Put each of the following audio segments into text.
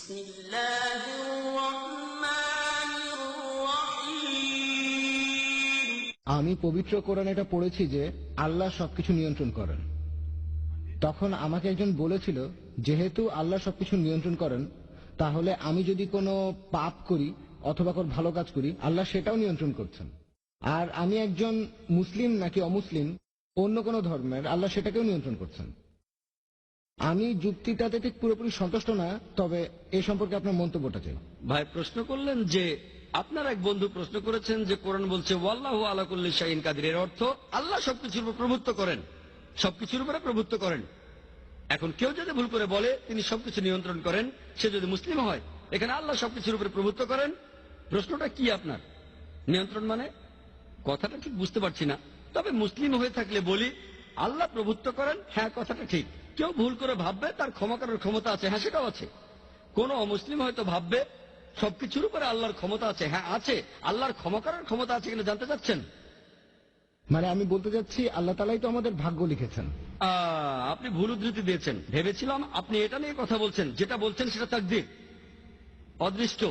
আমি পবিত্র কোরআনে এটা পড়েছি যে আল্লাহ সবকিছু নিয়ন্ত্রণ করেন। তখন আমাকে একজন বলেছিল, যেহেতু আল্লাহ সবকিছু নিয়ন্ত্রণ করেন, তাহলে আমি যদি কোনো পাপ করি অথবা কোনো ভালো কাজ করি, আল্লাহ সেটাও নিয়ন্ত্রণ করছেন। আর আমি একজন মুসলিম নাকি অমুসলিম, অন্য কোনো ধর্মের, আল্লাহ সেটাকেও নিয়ন্ত্রণ করছেন। আমি যুক্তিটাতে ঠিক পুরোপুরি সন্তুষ্ট না, তবে এ সম্পর্কে আপনার মন্তব্যটা চাই। ভাই প্রশ্ন করলেন যে আপনার এক বন্ধু প্রশ্ন করেছেন যে কোরআন বলছে ওয়াল্লাহু আলা কুল্লি শাইইন কাদির, এর অর্থ আল্লাহ সবকিছুর উপর প্রভুত্ব করেন, সবকিছুর উপরে প্রভুত্ব করেন। এখন কেউ যদি ভুল করে বলে তিনি সবকিছু নিয়ন্ত্রণ করেন, সে যদি মুসলিম হয়, এখানে আল্লাহ সবকিছুর উপরে প্রভুত্ব করেন, প্রশ্নটা কি আপনার? নিয়ন্ত্রণ মানে কথাটা ঠিক বুঝতে পারছি না। তবে মুসলিম হয়ে থাকলে বলি আল্লাহ প্রভুত্ব করেন, হ্যাঁ কথাটা ঠিক। কেউ ভুল করে ভাববে তার ক্ষমা করার ক্ষমতা আছে, হ্যাঁ সেটাও আছে। কোন অমুসলিম হয়তো ভাববে সবকিছুর উপরে আল্লাহর ক্ষমতা আছে, হ্যাঁ আছে। আল্লাহর ক্ষমা করার ক্ষমতা আছে কিনা জানতে চাচ্ছেন? মানে আমি বলতে চাচ্ছি, আল্লাহ তাআলাই তো আমাদের ভাগ্য লিখেছেন। আপনি ভুল উদ্ধৃতি দিয়েছেন। ভেবেছিলাম আপনি এটা নিয়ে কথা বলছেন। যেটা বলছেন সেটা তাকদীর, অদৃষ্ট,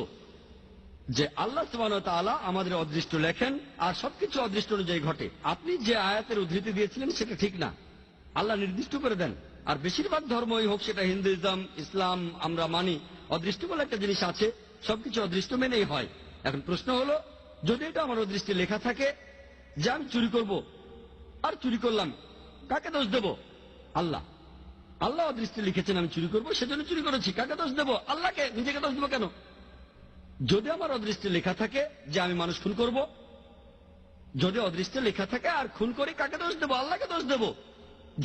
যে আল্লাহ সুবহানাহু ওয়া তাআলা আমাদের অদৃষ্ট লেখেন আর সবকিছু অদৃষ্ট অনুযায়ী ঘটে। আপনি যে আয়াতের উদ্ধৃতি দিয়েছিলেন সেটা ঠিক না। আল্লাহ নির্দিষ্ট করে দেন। আর বেশিরভাগ ধর্মই হোক, সেটা হিন্দুইজম, ইসলাম, আমরা মানি অদৃষ্ট বলে একটা জিনিস আছে, সবকিছু অদৃষ্ট মেনেই হয়। এখন প্রশ্ন হলো, যদি এটা আমার অদৃষ্টে লেখা থাকে যে আমি চুরি করব, আর চুরি করলাম, কাকে দোষ দেব? আল্লাহ। আল্লাহ অদৃষ্টে লিখেছেন আমি চুরি করব, সেজন্য চুরি করেছি, কাকে দোষ দেব? আল্লাহকে। নিজেকে দোষ দেবো কেন? যদি আমার অদৃষ্টে লেখা থাকে যে আমি মানুষ খুন করব, যদি অদৃষ্টে লেখা থাকে আর খুন করি, কাকে দোষ দেব? আল্লাহকে দোষ দেব।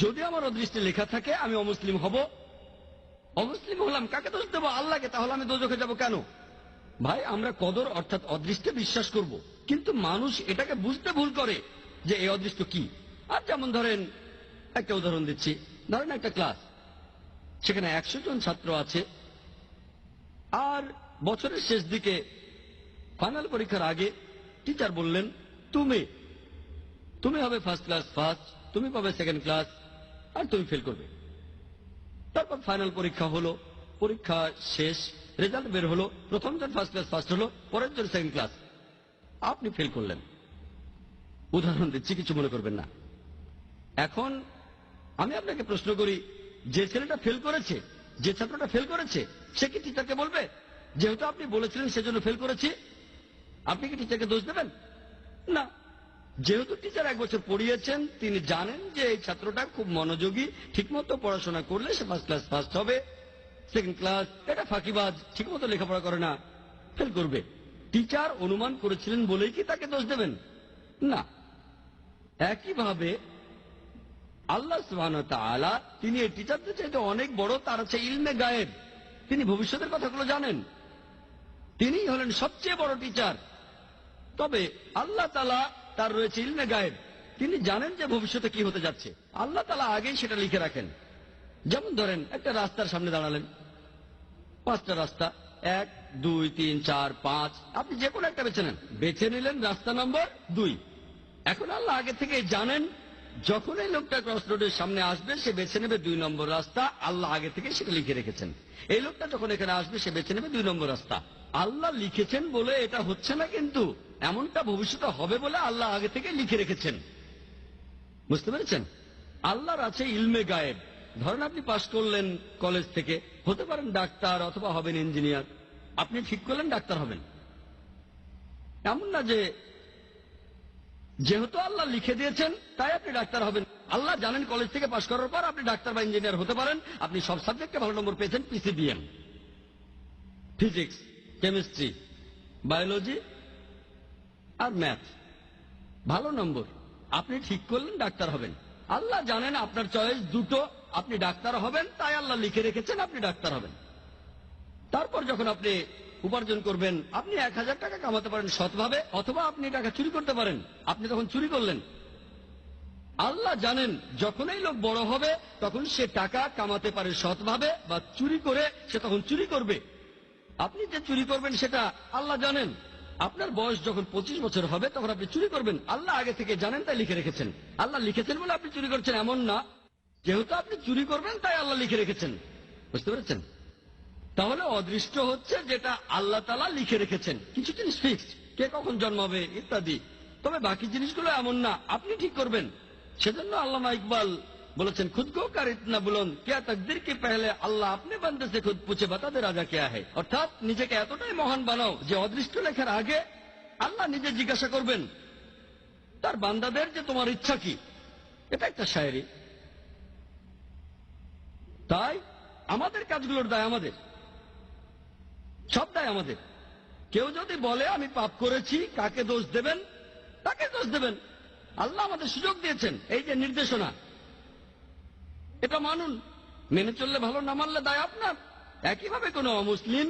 যদি আমার অদৃষ্টে লেখা থাকে আমি অমুসলিম হব, অমুসলিম হলাম, কাকে দোষ দেব? আল্লাহকে। তাহলে আমি দোজখে যাব কেন? ভাই আমরা কদর অর্থাৎ অদৃষ্টে বিশ্বাস করব, কিন্তু মানুষ এটাকে বুঝতে ভুল করে যে এই অদৃষ্ট কি। আর যেমন ধরেন, একটা উদাহরণ দিচ্ছি, ধরেন একটা ক্লাস, সেখানে 100 জন ছাত্র আছে, আর বছরের শেষ দিকে ফাইনাল পরীক্ষার আগে টিচার বললেন তুমি হবে ফার্স্ট ক্লাস ফার্স্ট, তুমি পাবে সেকেন্ড ক্লাস, আর তুমি ফেল করবে। তারপর ফাইনাল পরীক্ষা হলো, পরীক্ষা শেষ, রেজাল্ট বের হলো, প্রথম জন ফার্স্ট ক্লাস ফার্স্ট হলো, পরের জন সেকেন্ড ক্লাস, আপনি ফেল করলেন। উদাহরণ দিচ্ছি, কিছু মনে করবেন না। এখন আমি আপনাকে প্রশ্ন করি, যে ছেলেটা ফেল করেছে, যে ছাত্রটা ফেল করেছে, সে কি টিচারকে বলবে যেহেতু আপনি বলেছিলেন সেজন্য ফেল করেছি? আপনি কি টিচারকে দোষ দেবেন? না। যেহেতু টিচার 1 বছর পড়িয়েছেন, তিনি জানেন যে এই ছাত্রটা খুব মনোযোগী, ঠিকমতো পড়াশোনা করলে সে ফার্স্ট ক্লাস ফার্স্ট হবে, সেকেন্ড ক্লাস, এটা ফাঁকিবাজ, ঠিকমতো লেখাপড়া করে না, ফেল করবে। টিচার অনুমান করেছিলেন বলেই কি তাকে দোষ দেবেন? না। একইভাবে আল্লাহ সুবহানাহু ওয়া তাআলা, তিনি এই টিচারদের চাইতে অনেক বড়, তার আছে ইলমে গায়েব, তিনি ভবিষ্যতের কথাগুলো জানেন, তিনিই হলেন সবচেয়ে বড় টিচার। তবে আল্লাহ তাআলা, তার রয়েছে ইলমে গায়েব, তিনি জানেন যে ভবিষ্যতে কি হতে যাচ্ছে, আল্লাহ তাআলা আগেই সেটা লিখে রাখেন। যেমন ধরেন একটা রাস্তার সামনে দাঁড়ালেন, 5টা রাস্তা, 1, 2, 3, 4, 5, আপনি যে কোনো একটা বেছে নেন, বেছে নিলেন রাস্তা নম্বর 2। এখন আল্লাহ আগে থেকে জানেন যখন এই লোকটা ক্রস রোডের সামনে আসবে সে বেছে নেবে 2 নম্বর রাস্তা, আল্লাহ আগে থেকে সেটা লিখে রেখেছেন। এই লোকটা যখন এখানে আসবে সে বেছে নেবে 2 নম্বর রাস্তা, আল্লাহ লিখেছেন বলে এটা হচ্ছে না, কিন্তু এমনটা ভবিষ্যতে হবে বলে আল্লাহ আগে থেকে লিখে রেখেছেন। বুঝতে পেরেছেন? আল্লাহর আছে ইলমে গায়েব। ধরেন আপনি পাশ করলেন কলেজ থেকে, হতে পারেন ডাক্তার অথবা হবেন ইঞ্জিনিয়ার, আপনি ঠিক করলেন ডাক্তার হবেন। এমন না যে যেহেতু আল্লাহ লিখে দিয়েছেন তাই আপনি ডাক্তার হবেন। আল্লাহ জানেন কলেজ থেকে পাশ করার পর আপনি ডাক্তার বা ইঞ্জিনিয়ার হতে পারেন, আপনি সব সাবজেক্টে ভালো নম্বর পেয়েছেন, পিসিবিএম, ফিজিক্স, কেমিস্ট্রি, বায়োলজি আর ম্যাথ, ভালো নম্বর, আপনি ঠিক করলেন ডাক্তার হবেন। আল্লাহ জানেন আপনার চয়েস দুটো, আপনি ডাক্তার হবেন, তাই আল্লাহ লিখে রেখেছেন আপনি ডাক্তার হবেন। তারপর যখন আপনি উপার্জন করবেন, আপনি 1000 টাকা কামাতে পারেন সৎভাবে, অথবা আপনি টাকা চুরি করতে পারেন, আপনি তখন চুরি করলেন। আল্লাহ জানেন যখন এই লোক বড় হবে তখন সে টাকা কামাতে পারে সৎভাবে, বা চুরি করে সে তখন চুরি করবে। আপনি যে চুরি করবেন সেটা আল্লাহ জানেন। আপনার বয়স যখন 25 বছর হবে তখন আপনি চুরি করবেন, আল্লাহ আগে থেকে জানেন তাই লিখে রেখেছেন। আল্লাহ লিখেছেন বলে আপনি চুরি করছেন এমন না, যেহেতু আপনি চুরি করবেন তাই আল্লাহ লিখে রেখেছেন। বুঝতে পেরেছেন? তাহলে অদৃষ্ট হচ্ছে যেটা আল্লাহ তাআলা লিখে রেখেছেন, কিছু জিনিস ফিক্সড, কে কখন জন্মাবে ইত্যাদি। তবে বাকি জিনিসগুলো এমন না, আপনি ঠিক করবেন। সেজন্য আল্লামা ইকবাল বলেছেন, খুদ কো কার ইতনা বুলন্দ কিয়া তকদির কে পহলে আল্লাহ আপনি বান্দে সে খুদ পুছে বাতা দে রাজা কিয়া है। অর্থাৎ নিজেকে এতটাই মহান বানাও যে অদৃষ্ট লেখার আগে আল্লাহ নিজে জিজ্ঞাসা করবেন তার বান্দাদের যে তোমার ইচ্ছা কি। এটা একটা শায়েরি। তাই আমাদের কাজগুলোর দায় আমাদের, সব দায় আমাদের। কেউ যদি বলে আমি পাপ করেছি, কাকে দোষ দেবেন? তাকে দোষ দেবেন। আল্লাহ আমাদের সুযোগ দিয়েছেন, এই যে নির্দেশনা, এটা মানুন, মেনে চললে ভালো, না মানলে দায় আপনার। একইভাবে কোন অমুসলিম,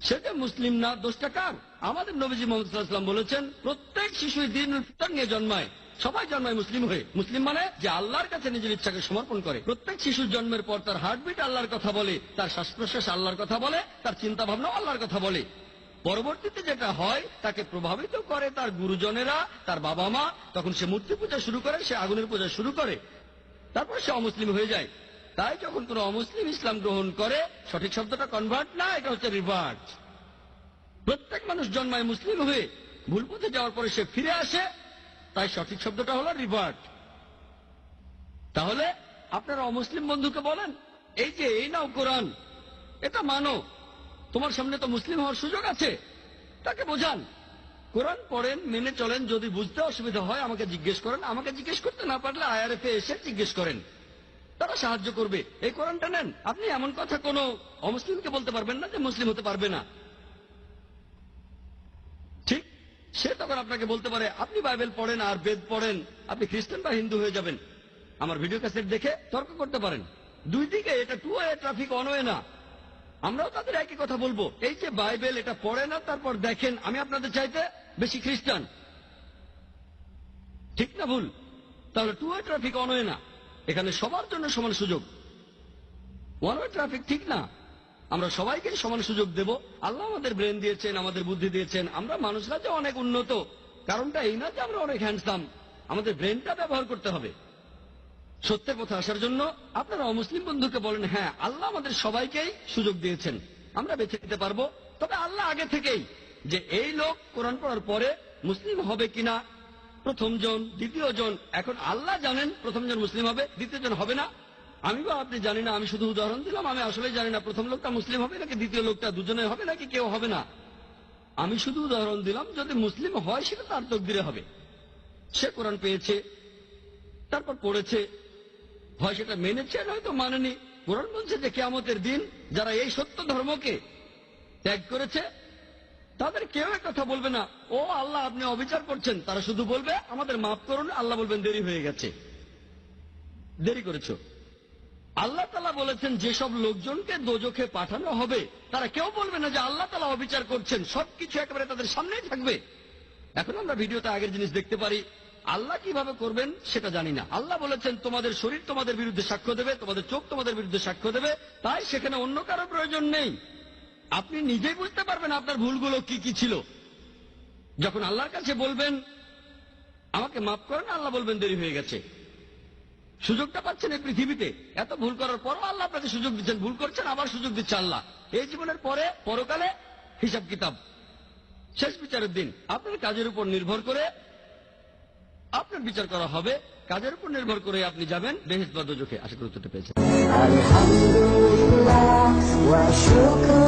সে যে মুসলিম না, দোষটা কার? আমাদের নবীজি মুহাম্মদ সাল্লাল্লাহু আলাইহি ওয়াসাল্লাম বলেছেন, প্রত্যেক শিশুই দ্বীনুল ফিতর নিয়ে জন্মায়। সবাই জন্মায় মুসলিম হয়ে। মুসলিম মানে যে আল্লাহর কাছে নিজের ইচ্ছাকে সমর্পণ করে। প্রত্যেক শিশুর জন্মের পর তার হার্টবিট আল্লাহর কথা বলে, তার শ্বাস প্রশ্বাস আল্লাহর কথা বলে, তার চিন্তা ভাবনা আল্লাহর কথা বলে। পরবর্তীতে যেটা হয়, তাকে প্রভাবিত করে তার গুরুজনেরা, তার বাবা মা। তখন সে মূর্তি পূজা শুরু করে, সে আগুনের পূজা শুরু করে, তারপর সে অমুসলিম হয়ে যায়। তাই যখন কোন অমুসলিম ইসলাম গ্রহণ করে, সঠিক শব্দটা কনভার্ট না, এটা হচ্ছে রিভার্ট। প্রত্যেক মানুষ জন্মায় মুসলিম হয়ে, ভুল পথে যাওয়ার পরে সে ফিরে আসে, তাই সঠিক শব্দটা হলো রিভার্ট। তাহলে আপনারা অমুসলিম বন্ধুকে বলেন, এই যে এই নাও কোরআন, এটা মানো, তোমার সামনে তো মুসলিম হওয়ার সুযোগ আছে। তাকে বোঝান, কোরআন পড়েন, মেনে চলেন। যদি বুঝতে অসুবিধা হয় আমাকে জিজ্ঞেস করেন, আমাকে জিজ্ঞেস করতে না পারলে IRF এ এসে জিজ্ঞেস করেন, তারা সাহায্য করবে। এই কোরআনটা নেন। আপনি এমন কথা কোনো অমুসলিমকে বলতে পারবেন না যে মুসলিম হতে পারবে না। ঠিক, সে তখন আপনাকে বলতে পারে, আপনি বাইবেল পড়েন আর বেদ পড়েন, আপনি খ্রিস্টান বা হিন্দু হয়ে যাবেন। আমার ভিডিও ক্যাসেট দেখে তর্ক করতে পারেন। দুই দিকে, এটা two way traffic, one way না। আমরাও তাদের একই কথা বলবো, এই যে বাইবেল এটা পড়ে না, তারপর দেখেন আমি আপনাদের চাইতে বেশি খ্রিস্টান। ঠিক না ভুল? তাহলে two way traffic, one way না। এখানে সবার জন্য সমান সুযোগ। ওয়ান ওয়ে ট্রাফিক ঠিক না। আমরা সবাইকে সমান সুযোগ দেব। আল্লাহ আমাদের ব্রেন দিয়েছেন, আমাদের বুদ্ধি দিয়েছেন। আমরা মানুষরা যে অনেক উন্নত, কারণটা এই না যে আমরা অনেক হ্যান্ডসাম। আমাদের ব্রেনটা ব্যবহার করতে হবে সত্যের পথে আসার জন্য। আপনারা অমুসলিম বন্ধুকে বলেন, হ্যাঁ আল্লাহ আমাদের সবাইকেই সুযোগ দিয়েছেন, আমরা বেছে নিতে পারবো। তবে আল্লাহ আগে থেকেই যে এই লোক কোরআন পড়ার পরে মুসলিম হবে কিনা, প্রথম জন, দ্বিতীয় জন, এখন আল্লাহ জানেন প্রথম জন মুসলিম হবে, দ্বিতীয় জন হবে না। আমি বা আপনি জানি না, আমি শুধু উদাহরণ দিলাম। আমি আসলে জানি না প্রথম লোকটা মুসলিম হবে নাকি দ্বিতীয় লোকটা, দুজনে হবে নাকি কেউ হবে না। আমি শুধু উদাহরণ দিলাম, যদি মুসলিম হয় সেটা তার তকদিরে হবে। সে কোরআন পেয়েছে, তারপর পড়েছে, হয় সেটা মেনেছে নয়তো মানেনি। কোরআন বলছে যে কিয়ামতের দিন যারা এই সত্য ধর্মকে ত্যাগ করেছে, তাদের কেউ এক কথা বলবে না, ও আল্লাহ আপনি অবিচার করছেন। তারা শুধু বলবে আমাদের মাফ করুন। আল্লাহ বলবেন দেরি হয়ে গেছে, দেরি করেছো। আল্লাহ তাআলা বলেছেন যেসব লোকজনকে দোজখে পাঠানো হবে, তারা কেউ বলবে না যে আল্লাহ তাআলা অবিচার করছেন। সবকিছু একেবারে তাদের সামনেই থাকবে। এখন আমরা ভিডিওতে আগের জিনিস দেখতে পারি, আল্লাহ কিভাবে করবেন সেটা জানি না। আল্লাহ বলেছেন তোমাদের শরীর তোমাদের বিরুদ্ধে সাক্ষ্য দেবে, তোমাদের চোখ তোমাদের বিরুদ্ধে সাক্ষ্য দেবে। তাই সেখানে অন্য কারো প্রয়োজন নেই। আপনি নিজেই বুঝতে পারবেন আপনার ভুলগুলো কি কি ছিল। যখন আল্লাহর কাছে বলবেন আমাকে মাফ করেন, আল্লাহ বলবেন দেরি হয়ে গেছে। সুযোগটা পাচ্ছেন এই পৃথিবীতে, এত ভুল করার পরও আল্লাহ আপনাকে সুযোগ দিচ্ছেন। ভুল করছেন, আবার সুযোগ দিচ্ছে আল্লাহ। এই জীবনের পরে পরকালে হিসাব কিতাব, শেষ বিচারের দিন আপনার কাজের উপর নির্ভর করে আপনার বিচার করা হবে। কাজের উপর নির্ভর করে আপনি যাবেন বেহেশত বা দোজখে। আশা করি উত্তরটা পেয়েছেন। আলহামদুলিল্লাহ ওয়া শুকর